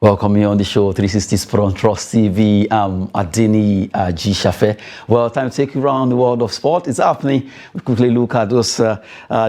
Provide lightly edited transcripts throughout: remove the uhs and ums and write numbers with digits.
Welcome here on the show, 360 Sport on Trust TV. I'm Adini G. Shafe. Well, time to take you around the world of sport. It's happening. We quickly look at those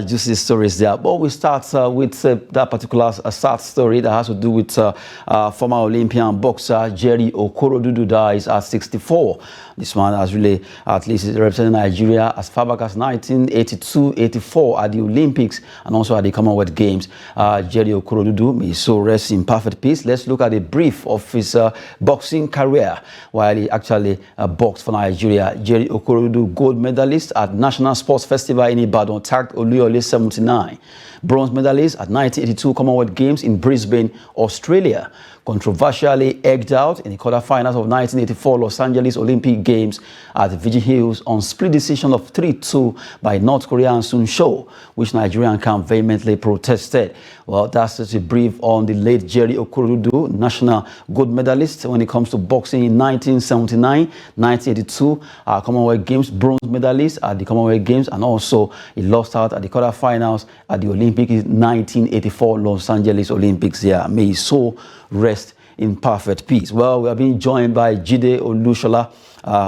juicy stories there. But we start with that particular sad story that has to do with former Olympian boxer Jerry Okorodudu dies at 64. This man has really, at least, represented Nigeria as far back as 1982-84 at the Olympics and also at the Commonwealth Games. Jerry Okorodudu may so rest in perfect peace. Let's look at a brief of his boxing career while he actually boxed for Nigeria. Jerry Okorodudu, gold medalist at National Sports Festival in Ibadan, tagged Oluyole 79. Bronze medalist at 1982 Commonwealth Games in Brisbane, Australia. Controversially egged out in the quarterfinals of 1984 Los Angeles Olympic Games at Virgin Hills on split decision of 3-2 by North Korean Sun Sho, which Nigerian camp vehemently protested. Well, that's just a brief on the late Jerry Okorodudu, national gold medalist when it comes to boxing in 1979, 1982 Commonwealth Games, bronze medalist at the Commonwealth Games, and also he lost out at the quarterfinals at the Olympics in 1984 Los Angeles Olympics. May his soul rest in perfect peace. Well, we are being joined by Jide Olushola,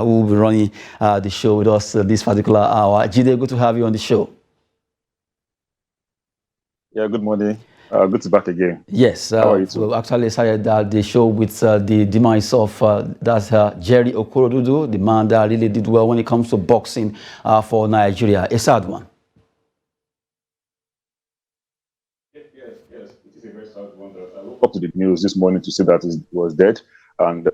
who will be running the show with us this particular hour. Jide, good to have you on the show. Yeah, good morning. Good to be back again. Yes, we actually started the show with the demise of Jerry Okorodudu, the man that really did well when it comes to boxing for Nigeria. A sad one. Yes, it is a very sad one. I woke up to the news this morning to see that he was dead, and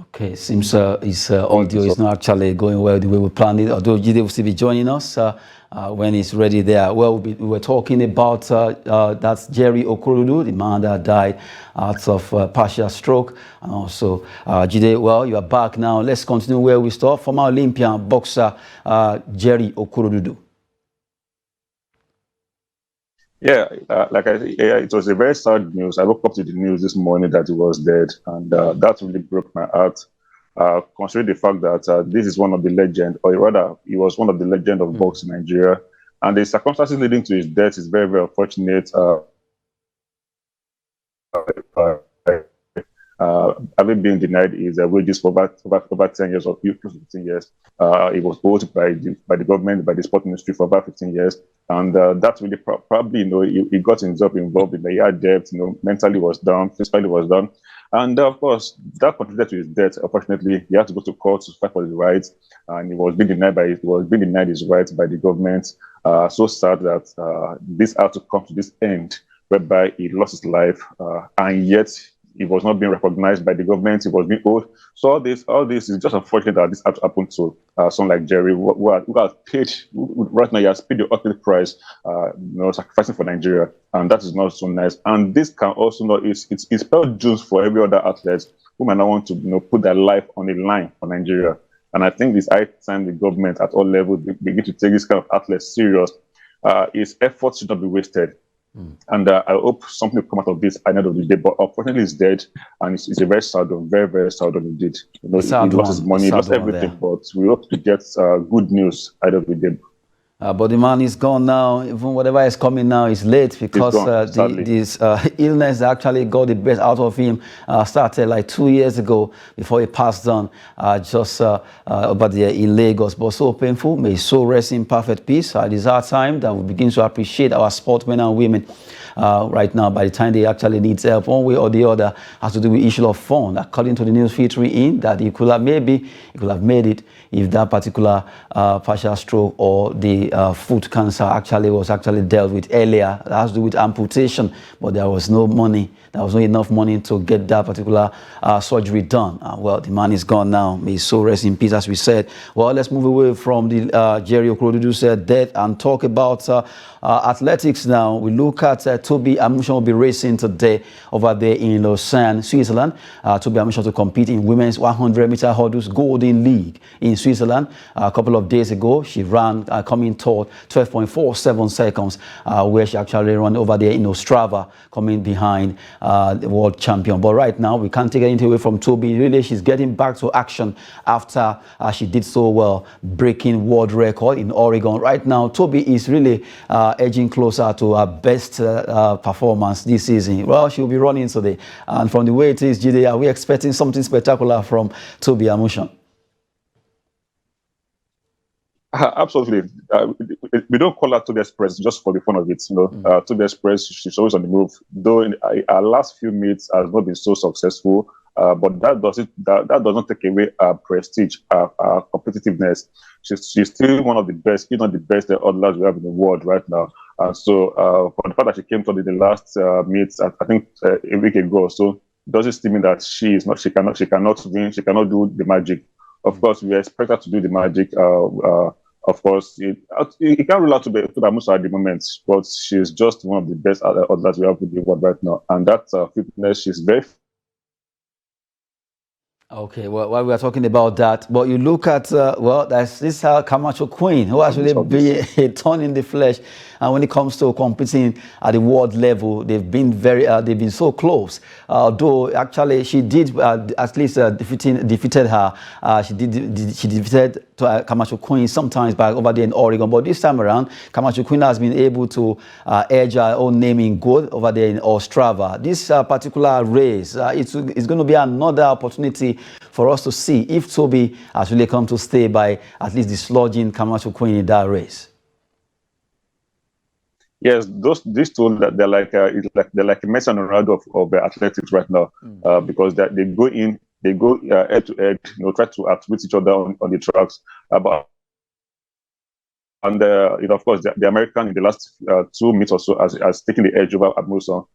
okay, seems his audio is not actually going well the way we planned it, although Jide will still be joining us when he's ready there. Well, we were talking about that's Jerry Okorodudu, the man that died out of partial stroke. And also, Jide, well, you are back now. Let's continue where we stopped. Former Olympian boxer Jerry Okorodudu. Yeah, like I said, it was a very sad news. I woke up to the news this morning that he was dead, and that really broke my heart. Considering the fact that this is one of the legends, or rather, he was one of the legends of boxing in Nigeria, and the circumstances leading to his death is very, very unfortunate. Having been denied his wages for over 10 years or close to 15 years, he was owed by the government, by the sport ministry for about 15 years, and that really probably, he got himself involved in the yard debt. Mentally was down, physically was down, and of course that contributed to his death. Unfortunately, he had to go to court to fight for his rights, and he was being denied his rights by the government. So sad that this had to come to this end, whereby he lost his life, and yet he was not being recognized by the government. He was being owed. So all this is just unfortunate that this had to happen to someone like Jerry, who has paid, right now he has paid the ultimate price, sacrificing for Nigeria, and that is not so nice. And this can also it's spelled juice for every other athlete who might not want to put their life on the line for Nigeria. And I think this high time the government at all levels begin to take this kind of athletes serious. His efforts should not be wasted. And I hope something will come out of this at the end of the day. But unfortunately, he's dead, and it's a very sad one, very, very sad one indeed. He lost his money, he lost everything, but we hope to get good news at the end of the day. But the man is gone now. Even whatever is coming now is late because this illness actually got the best out of him. Started like 2 years ago before he passed on just over there in Lagos. But so painful. May his soul rest in perfect peace. It is our time that we begin to appreciate our sportsmen and women. Right now, by the time they actually need help, one way or the other, has to do with issue of fund. According to the news featuring in, that he could have made it if that particular partial stroke or the foot cancer was actually dealt with earlier. That has to do with amputation, but there was no money. There was not enough money to get that particular surgery done. Well, the man is gone now. May his soul rest in peace, as we said. Well, let's move away from the Jerry Okorodudu's death and talk about athletics now. We look at Toby Amusan will be racing today over there in Lausanne, Switzerland. Toby Amusan to compete in women's 100-meter hurdles Golden League in Switzerland. A couple of days ago, she ran coming third, 12.47 seconds, where she actually ran over there in Ostrava, coming behind the world champion. But right now, we can't take anything away from Toby. Really, she's getting back to action after she did so well, breaking world record in Oregon. Right now, Toby is really edging closer to her best performance this season. Well, she'll be running today. And from the way it is, Jide, are we expecting something spectacular from Toby Amusan? Absolutely. We don't call her Toby Express just for the fun of it. Toby Express, she's always on the move. Though in our last few meets has not been so successful, but that does not take away our prestige, our competitiveness. She's still one of the best, if not the best, hurdlers we have in the world right now. So for the fact that she came to the last meets, I think a week ago or so, doesn't still mean that she cannot win, she cannot do the magic. Of course, we expect her to do the magic. Of course, you can't rule out to be Amusa at the moment, but she's just one of the best hurdlers we have in the world right now. And that fitness, she's very. Okay, well, while we are talking about that, but you look at, there's this Camacho Queen, who has really been a thorn in the flesh. And when it comes to competing at the world level, they've been so close. Though actually she did at least defeated her. She defeated Camacho Queen sometimes back over there in Oregon. But this time around, Camacho Queen has been able to edge her own name in gold over there in Ostrava. This particular race, it's going to be another opportunity for us to see if Toby has really come to stay by at least dislodging Camacho Queen in that race. Yes, these two, they're like Messi and Ronaldo of athletics right now, because they go head to head, try to outwit each other on the tracks. And of course, the American in the last 2 meets or so has taken the edge over Amusan.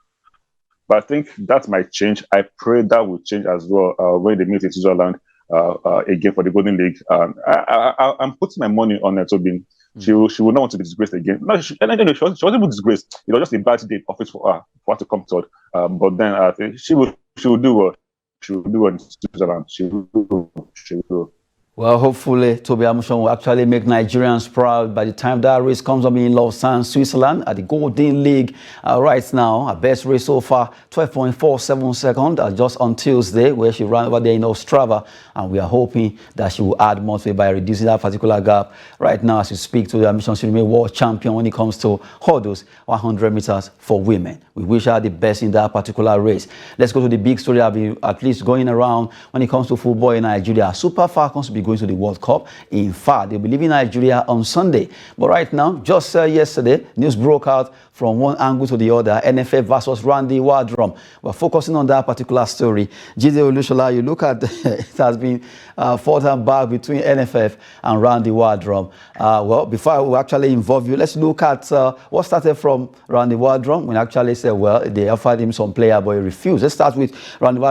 But I think that might change. I pray that will change as well when they meet in Switzerland again for the Golden League. I'm putting my money on Toby. She would not want to be disgraced again. No, she wasn't even disgraced. It was just a bad day of it for her to come third. But then I think she will do well. She will do well in Switzerland. She will. Well, hopefully, Toby Amusan will actually make Nigerians proud by the time that race comes up in Lausanne, Switzerland, at the Golden League. Right now, her best race so far, 12.47 seconds, just on Tuesday, where she ran over there in Ostrava. And we are hoping that she will add more to it by reducing that particular gap. Right now, as we speak, Toby Amusan, she remains world champion when it comes to hurdles, 100 meters for women. We wish her the best in that particular race. Let's go to the big story that will be at least going around when it comes to football in Nigeria. Super Falcons will be going to the World Cup. In fact, they'll be leaving Nigeria on Sunday. But right now, just yesterday, news broke out from one angle to the other. NFF versus Randy Waldrum. We're focusing on that particular story. Jide Olushola, you look at it has been fought and back between NFF and Randy Waldrum. Well, before we actually involve you, let's look at what started from Randy Waldrum when actually said, well, they offered him some player, but he refused. Let's start with Randy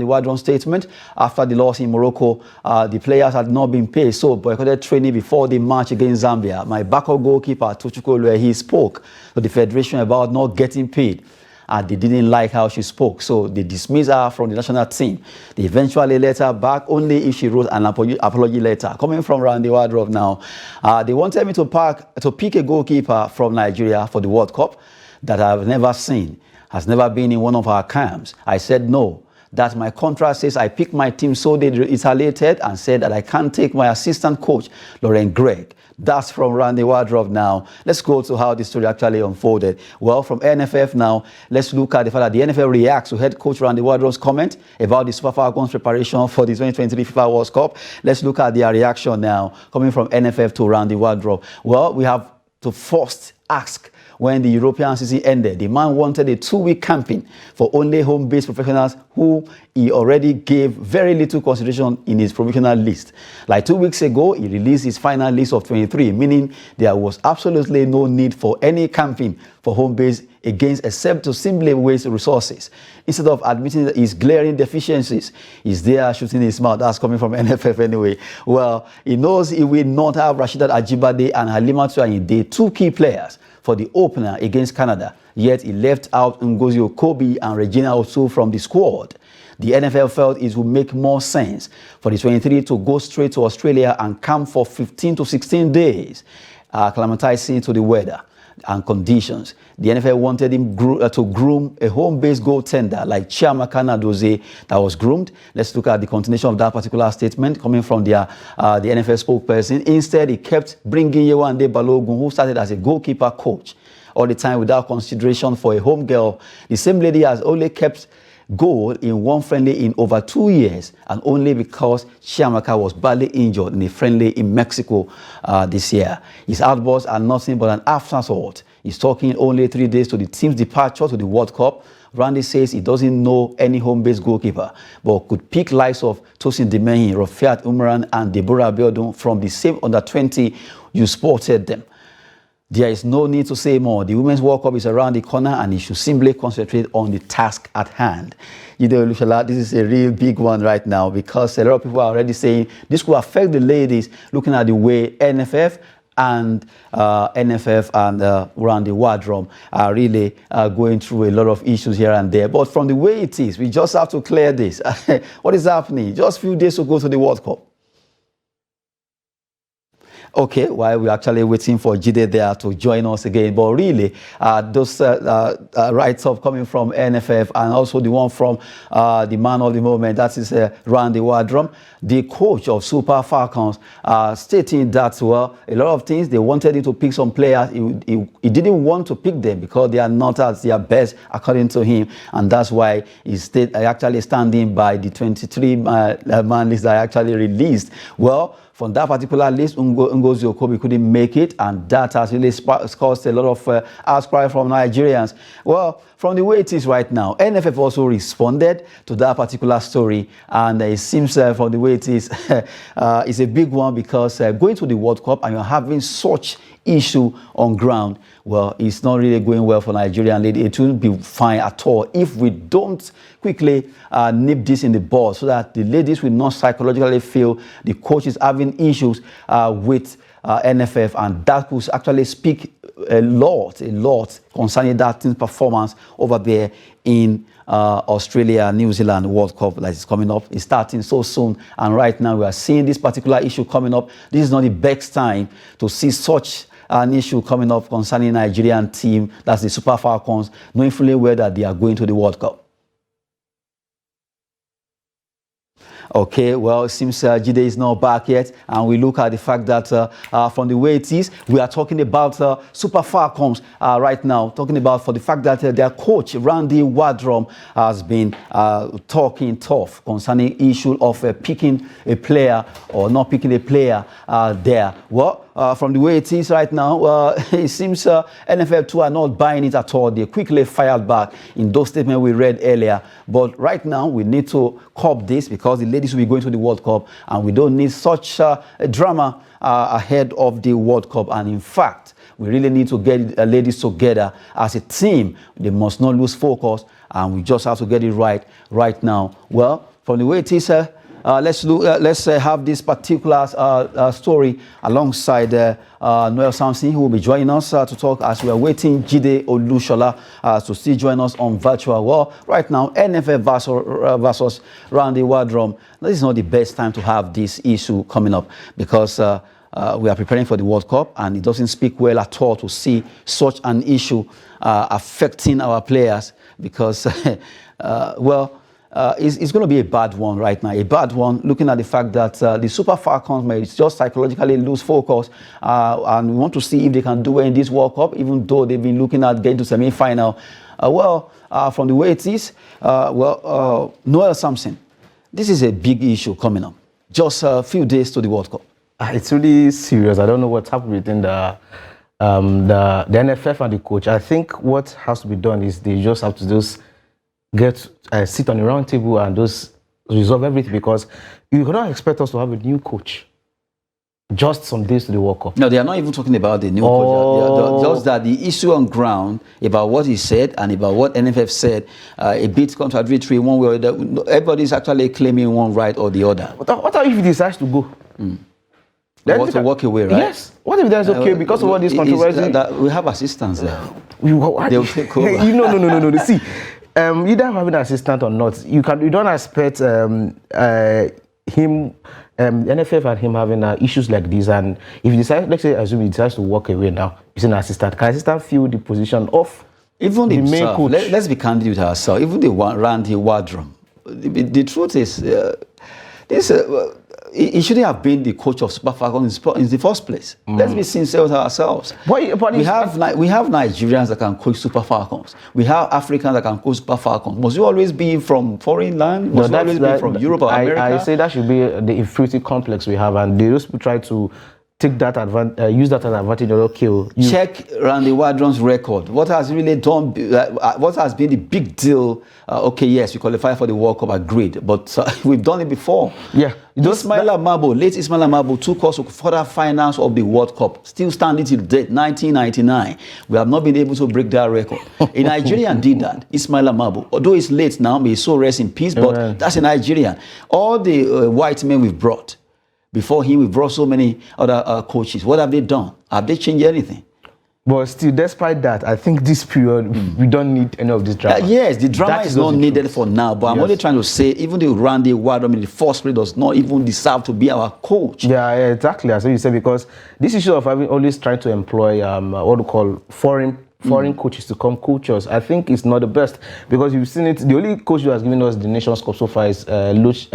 Waldrum's statement. After the loss in Morocco, the players had not been paid, so boycotted training before the match against Zambia. My backup goalkeeper, Tochukwu Olue, he spoke to the federation about not getting paid. And they didn't like how she spoke, so they dismissed her from the national team. They eventually let her back only if she wrote an apology letter. Coming from Randy Waldrum now, they wanted me to pick a goalkeeper from Nigeria for the World Cup that I've never seen, has never been in one of our camps. I said no. That my contract says I picked my team, so they retaliated and said that I can't take my assistant coach, Laurent Gregg. That's from Randy Waldrum now. Let's go to how the story actually unfolded. Well, from NFF now, let's look at the fact that the NFF reacts to head coach Randy Waldrum's comment about the Super Falcons preparation for the 2023 FIFA World Cup. Let's look at their reaction now, coming from NFF to Randy Waldrum. Well, we have to first ask, when the European season ended, the man wanted a 2-week camping for only home-based professionals who he already gave very little consideration in his provisional list. Like 2 weeks ago, he released his final list of 23, meaning there was absolutely no need for any camping for home-based against except to simply waste resources. Instead of admitting his glaring deficiencies, he's there shooting his mouth. That's coming from NFF anyway. Well, he knows he will not have Rasheedat Ajibade and Halimatu Ayinde, 2 key players, for the opener against Canada, yet he left out Ngozi Okobi and Regina Osu from the squad. The NFL felt it would make more sense for the 23 to go straight to Australia and camp for 15 to 16 days. acclimatizing to the weather and conditions. The NFL wanted him to groom a home-based goaltender like Chiamaka Nnadozie that was groomed. Let's look at the continuation of that particular statement coming from the NFL spokesperson. Instead, he kept bringing Yewande Balogun, who started as a goalkeeper coach all the time without consideration for a home girl. The same lady has only kept goal in one friendly in over 2 years, and only because Chiamaka was badly injured in a friendly in Mexico this year. His outbursts are nothing but an afterthought. He's talking only 3 days to the team's departure to the World Cup. Randy says he doesn't know any home-based goalkeeper, but could pick likes of Tosin Demehin, Rafiat Umran, and Deborah Abiodun from the same under-20 you sported them. There is no need to say more. The Women's World Cup is around the corner, and he should simply concentrate on the task at hand. Lushala, this is a real big one right now, because a lot of people are already saying this could affect the ladies, looking at the way NFF and Randy Waldrum are really going through a lot of issues here and there. But from the way it is, we just have to clear this. What is happening? Just a few days to go to the World Cup. Okay, while we're actually waiting for Jide there to join us again. But really, those write-ups coming from NFF and also the one from the man of the moment, that is Randy Waldrum, the coach of Super Falcons, stating that, well, a lot of things, they wanted him to pick some players. He didn't want to pick them because they are not at their best, according to him. And that's why he's actually standing by the 23-man list that I actually released. Well, from that particular list, Ngozi Okobi couldn't make it, and that has really caused a lot of outcry from Nigerians. Well, from the way it is right now, NFF also responded to that particular story, and it seems from the way it is, it's a big one, because going to the World Cup and you're having such issue on ground, well, it's not really going well for Nigerian ladies. It won't be fine at all if we don't quickly nip this in the bud, so that the ladies will not psychologically feel the coach is having issues with NFF, and that could actually speak a lot concerning that team's performance over there in Australia, New Zealand World Cup that is coming up. It's starting so soon, and right now we are seeing this particular issue coming up. This is not the best time to see such an issue coming up concerning Nigerian team, that's the Super Falcons, knowing fully well that they are going to the World Cup. Okay, well, it seems Jide is not back yet, and we look at the fact that from the way it is, we are talking about Super Falcons right now, talking about for the fact that their coach, Randy Waldrum, has been talking tough concerning issue of picking a player or not picking a player there. Well, from the way it is right now, it seems NFL too are not buying it at all. They quickly fired back in those statements we read earlier. But right now, we need to curb this, because the ladies will be going to the World Cup, and we don't need such a drama ahead of the World Cup. And in fact, we really need to get ladies together as a team. They must not lose focus, and we just have to get it right now. Well, from the way it is, let's have this particular story alongside Noel Samson, who will be joining us to talk as we are waiting Jide Olushola to still join us on virtual. Well, right now, NFF versus Randy Waldrum. This is not the best time to have this issue coming up, because we are preparing for the World Cup, and it doesn't speak well at all to see such an issue affecting our players, because, well, it's going to be a bad one right now, a bad one, looking at the fact that the Super Falcons may just psychologically lose focus, and we want to see if they can do it in this World Cup, even though they've been looking at getting to semi-final. From the way it is, Noel Samson, this is a big issue coming up, just a few days to the World Cup. It's really serious. I don't know what's happening within the NFF and the coach. I think what has to be done is they just have to just sit on a round table and just resolve everything, because you cannot expect us to have a new coach just some days to the World Cup. No, they are not even talking about the new coach. Just that the issue on ground about what he said and about what NFF said, a bit contradictory one way or the other. Everybody is actually claiming one right or the other. What if he decides to go? They want to walk away, right? Yes. What if that's okay because of all this controversy? We have assistants there. They'll take over. No. See, either having an assistant or not, you don't expect him, NFF and him having issues like this, and if he decides, let's say, assume he decides to walk away now, he's an assistant. Can assistant fill the position of even the main himself, coach? let's be candid with ourselves. Even the one Randy Waldrum, the truth is, he shouldn't have been the coach of Super Falcons in the first place. Let's be sincere with ourselves. But we have Nigerians that can coach Super Falcons. We have Africans that can coach Super Falcons. Must you always be from foreign land? Must you always be from Europe or America? I say that should be the inferiority complex we have, and those people try to take that use that as an advantage. Okay, check Randy Waldrum's record. What has really done? What has been the big deal? Okay, yes, we qualify for the World Cup, agreed, but we've done it before. Yeah, late Ismaila Mabo took us to further finals of the World Cup. Still standing till date, 1999. We have not been able to break that record. A Nigerian did that, Ismaila Mabo. Although it's late now, may his soul rest in peace. But that's a Nigerian. All the white men we've brought. Before him, we brought so many other coaches. What have they done? Have they changed anything? But still, despite that, I think this period, we don't need any of this drama. Yes, the drama is not needed for now. But I'm only trying to say, even the Randy Waldrum in the first place does not even deserve to be our coach. Yeah, exactly. As you said, because this issue of having always trying to employ what we call foreign coaches to come coach us, I think it's not the best, because you've seen it. The only coach who has given us the Nations Cup so far is late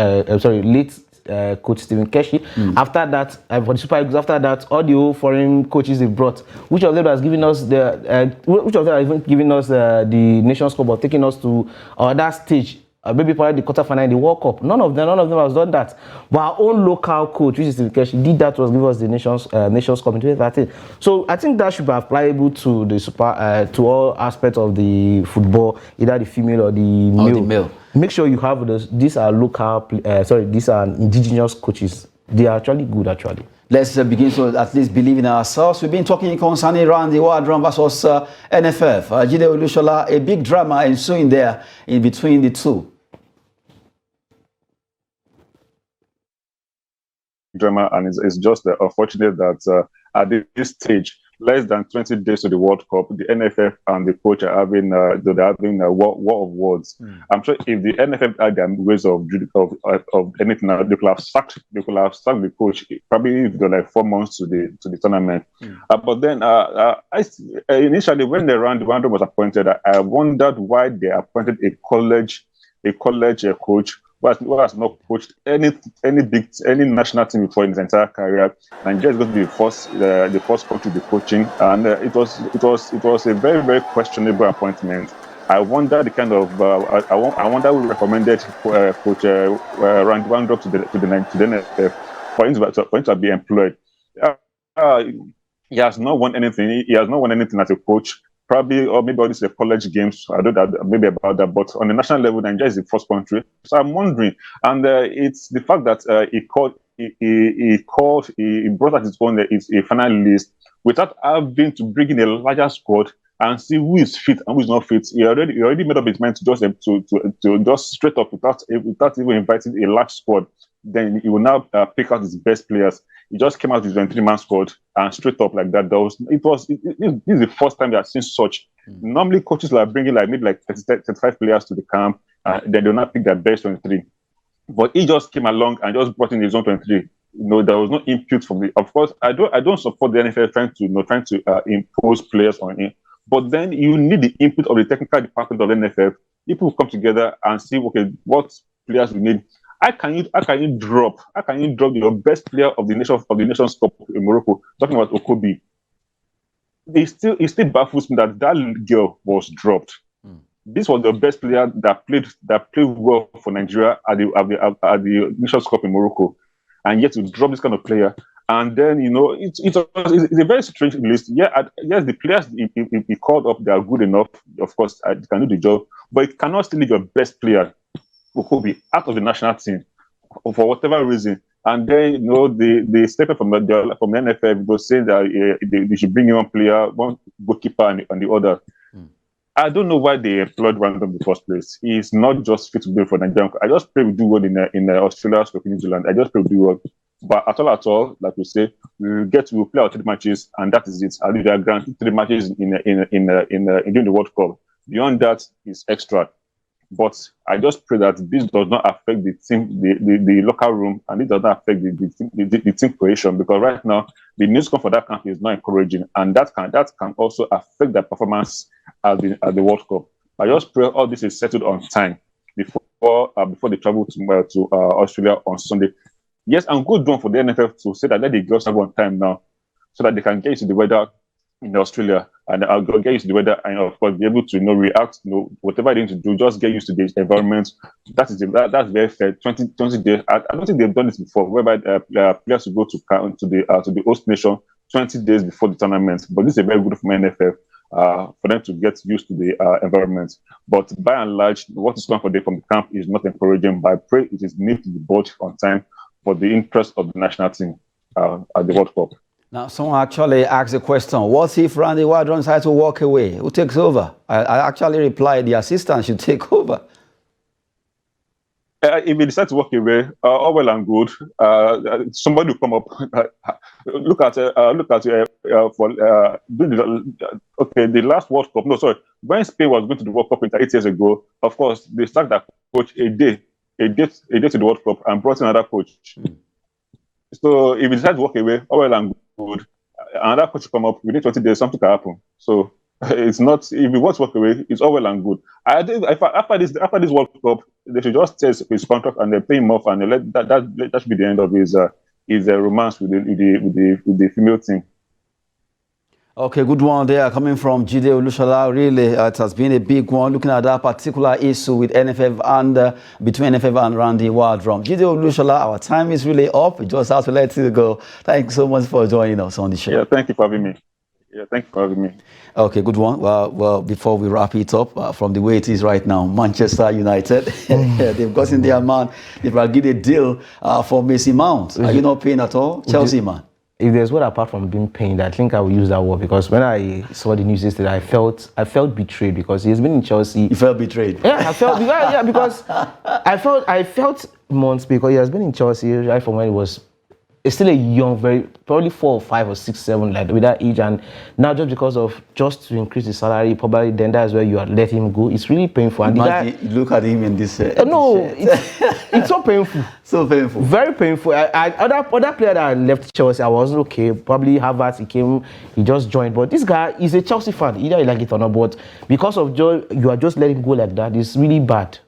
coach Stephen Keshi. After that, for the Super Eagles, after that, all the old foreign coaches they brought, which of them has given us which of them have even given us the Nations Cup or taking us to that stage? Maybe probably the quarterfinal in the World Cup. None of them has done that. But our own local coach, which is Stephen Keshi, did that, was give us the Nations Cup in 2013. So I think that should be applicable to the to all aspects of the football, either the female or the male. Make sure you have these are local, these are indigenous coaches. They are actually good, actually. Let's begin to at least believe in ourselves. We've been talking concerning Randy Waldrum versus NFF. Jide Olushola, a big drama ensuing there in between the two. Drama, and it's just unfortunate that at this stage, less than 20 days to the World Cup, the NFF and the coach are having a war of words. I'm sure if the NFF had their ways of anything, they could have sacked the coach probably if they're like 4 months to the tournament. But then initially when the Waldrum was appointed, I wondered why they appointed a college coach who has not coached any national team before in his entire career. Nigeria is going to be the first coach to be coaching, and it was a very, very questionable appointment. I wonder the kind of I wonder who recommended Coach Randy Waldrum to the NFF for him to be employed. He has not won anything. He has not won anything as a coach. Probably, or maybe all these college games. I don't know maybe about that, but on the national level, Nigeria is the first country. So I'm wondering, and it's the fact that he brought out his own a final list without having to bring in a larger squad and see who is fit and who is not fit. He already made up his mind to just straight up without even inviting a large squad. Then he will now pick out his best players. He just came out with a 23-man squad and straight up like that. This is the first time we have seen such. Normally, coaches are bringing maybe 35 players to the camp, then they'll not pick their best 23. But he just came along and just brought in his own 23. There was no input from the. Of course, I don't support the NFL trying to impose players on him. But then you need the input of the technical department of the NFF. People come together and see, okay, what players we need. How can you drop your best player of the Nations Cup in Morocco? Talking about Okobi, it still baffles me that girl was dropped. This was the best player that played well for Nigeria at the Nations Cup in Morocco, and yet you drop this kind of player. And then it's a very strange list. Yes, the players he called up, they are good enough. Of course, they can do the job, but it cannot still leave your best player, Okobi, out of the national team for whatever reason. And then they step up from the NFF, they say that they should bring in one player, one goalkeeper, and the other. I don't know why they employed Waldrum in the first place. He's not just fit to play for Nigeria. I just pray we do well in Australia or New Zealand. I just pray we do well. But at all, like we say, we'll play our 3 matches, and that is it. I'll leave granted 3 matches in during the World Cup. Beyond that is extra. But I just pray that this does not affect the team, the locker room, and it does not affect the team creation, because right now the news come for that camp is not encouraging, and that can also affect their performance at the World Cup. I just pray all this is settled on time before they travel to Australia on Sunday. Yes, and good one for the NFF to say that let the girls have on time now, so that they can get to the weather in Australia, and I'll get used to the weather, and of course be able to react, whatever they need to do, just get used to the environment. That's very fair. 20 days. I don't think they've done this before, whereby players will go to the host nation 20 days before the tournament. But this is a very good for NFF for them to get used to the environment. But by and large, what is going for them from the camp is not encouraging. But I pray it is made to the board on time for the interest of the national team at the World Cup. Now, someone actually asked the question, what if Randy Waldrum decides to walk away? Who takes over? I actually replied, the assistant should take over. If he decides to walk away, all well and good. Somebody will come up. The last World Cup. No, sorry. When Spain was going to the World Cup 8 years ago, of course, they sacked that coach a day to the World Cup and brought in another coach. So if he decides to walk away, all well and good. Another coach will come up within 20 days, something can happen. So it's not, if he wants to walk away, it's all well and good. I think after this World Cup, they should just test his contract and they pay him off, and they let that should be the end of his romance with the female team. Okay, good one there coming from Jide Olushola. Really, it has been a big one looking at that particular issue with NFF and between NFF and Randy Waldrum. Jide Olushola, our time is really up. We just have to let it go. Thank you so much for joining us on the show. Yeah, thank you for having me. Okay, good one. Well, before we wrap it up, from the way it is right now, Manchester United, they've gotten their man. They've agreed a deal for Mason Mount. Are you not paying at all? Chelsea, man. If there's word apart from being pained, I think I will use that word, because when I saw the news yesterday, I felt betrayed, because he's been in Chelsea. You felt betrayed? Yeah, because I felt months, because he has been in Chelsea right from when he was still a young, probably 4 or 5 or 6, 7, like with that age, and now just to increase the salary, probably then that's where you are let him go. It's really painful. And look at him in this. It's so painful. So painful. Very painful. Other player that left Chelsea, I wasn't okay. Probably Havertz, he just joined. But this guy is a Chelsea fan, either you like it or not. But because of Joe, you are just letting him go like that. It's really bad.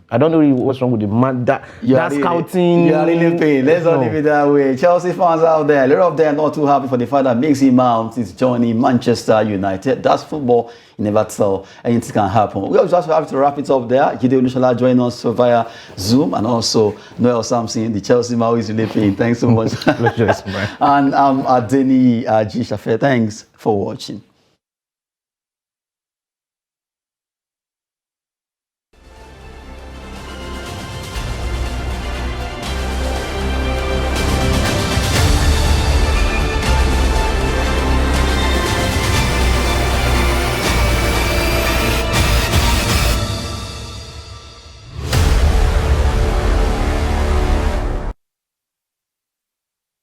I don't know really what's wrong with the man. That scouting. You are really paying. Let's not leave it that way. Chelsea fans out there, a lot of them are not too happy for the fact that Mason Mount is joining Manchester United. That's football. You never tell. Anything can happen. We just have to wrap it up there. Jide Olushola joining us via Zoom, and also Noel Samson, the Chelsea man who is really paying. Thanks so much. And Adeni G. Shafe. Thanks for watching.